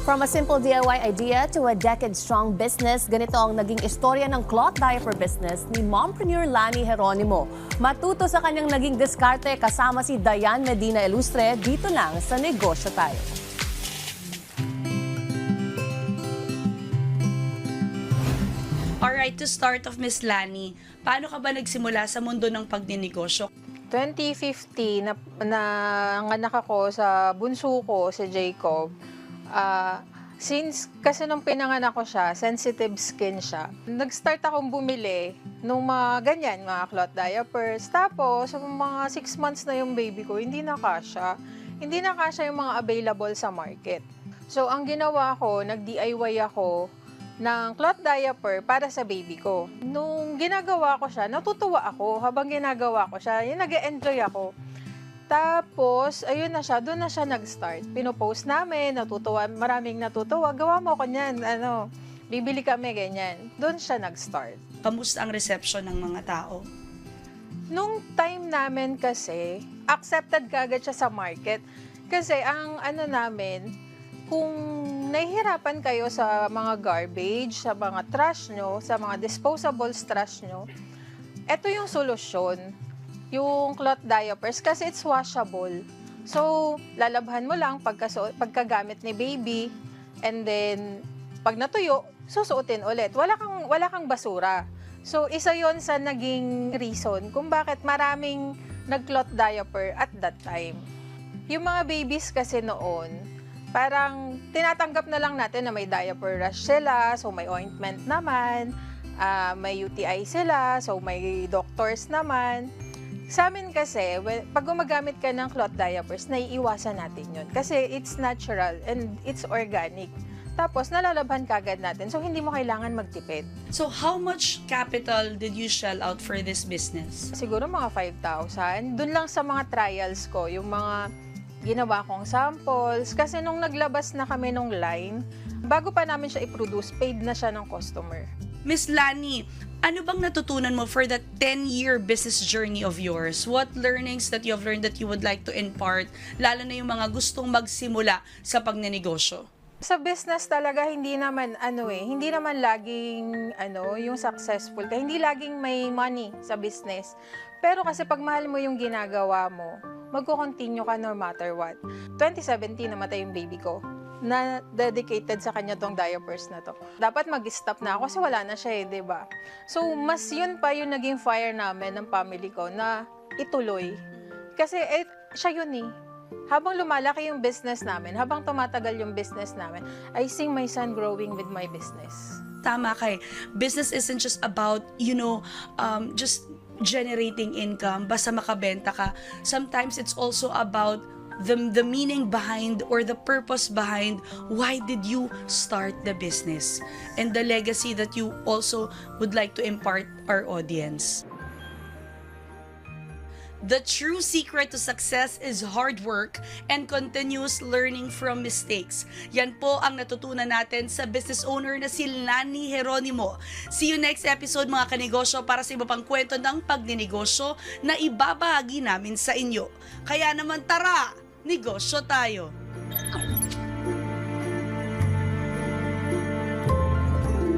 From a simple DIY idea to a decade-strong business, ganito ang naging istorya ng cloth diaper business ni mompreneur Lani Jeronimo. Matuto sa kanyang naging diskarte kasama si Diane Medina Ilustre dito lang sa Negosyo Tayo. Alright, to start off, Miss Lani, paano ka ba nagsimula sa mundo ng pagninegosyo? 2015, nanganak ako sa bunso ko, si Jacob. Since kasi nung pinanganak ko siya, sensitive skin siya, nag-start akong bumili nung mga ganyan, mga cloth diapers. Tapos, mga 6 months na yung baby ko, hindi na kasya. Hindi na kasya yung mga available sa market. So, ang ginawa ko, nag-DIY ako ng cloth diaper para sa baby ko. Nung ginagawa ko siya, natutuwa ako. Habang ginagawa ko siya, nag-e-enjoy ako. Tapos, ayun na siya, doon na siya nag-start. Pinopost namin, natutuwa, maraming natutuwa. Gawa mo ko niyan, bibili kami, ganyan. Doon siya nag-start. Kamusta ang reception ng mga tao? Nung time namin kasi, accepted kaagad siya sa market. Kasi ang namin, kung nahihirapan kayo sa mga garbage, sa mga trash nyo, sa mga disposables trash nyo, ito yung solusyon. Yung cloth diapers kasi it's washable. So, lalabhan mo lang pagkagamit ni baby and then pag natuyo, susuotin ulit. Wala kang basura. So, isa yon sa naging reason kung bakit maraming nag-cloth diaper at that time. Yung mga babies kasi noon, parang tinatanggap na lang natin na may diaper rash sila, so may ointment naman, may UTI sila, so may doctors naman. Sa amin kasi, pag gumagamit ka ng cloth diapers, naiiwasan natin yun. Kasi it's natural and it's organic. Tapos, nalalabhan kagad natin. So, hindi mo kailangan magtipid. So, how much capital did you shell out for this business? Siguro mga 5,000. Doon lang sa mga trials ko, yung mga ginawa kong samples. Kasi nung naglabas na kami nung line, bago pa namin siya i-produce, paid na siya ng customer. Miss Lani, ano bang natutunan mo for that 10-year business journey of yours? What learnings that you have learned that you would like to impart, lalo na yung mga gustong magsimula sa pagnenegosyo? Sa business talaga hindi naman hindi naman laging yung successful ka. Hindi laging may money sa business. Pero kasi pag mahal mo yung ginagawa mo, magko-continue ka no matter what. 2017 namatay yung baby ko, na dedicated sa kanya tong diapers na to. Dapat mag-stop na ako kasi wala na siya 'di ba? So, mas yun pa yung naging fire namin ng family ko na ituloy. Kasi siya yun eh. Habang lumalaki yung business namin, habang tumatagal yung business namin, I see my son growing with my business. Tama kay. Business isn't just about, just generating income, basta makabenta ka. Sometimes it's also about the meaning behind or the purpose behind why did you start the business and the legacy that you also would like to impart our audience. The true secret to success is hard work and continuous learning from mistakes. Yan po ang natutunan natin sa business owner na si Lani Jeronimo. See you next episode mga kanegosyo para sa iba pang kwento ng pagninegosyo na ibabahagi namin sa inyo. Kaya naman tara, negosyo tayo!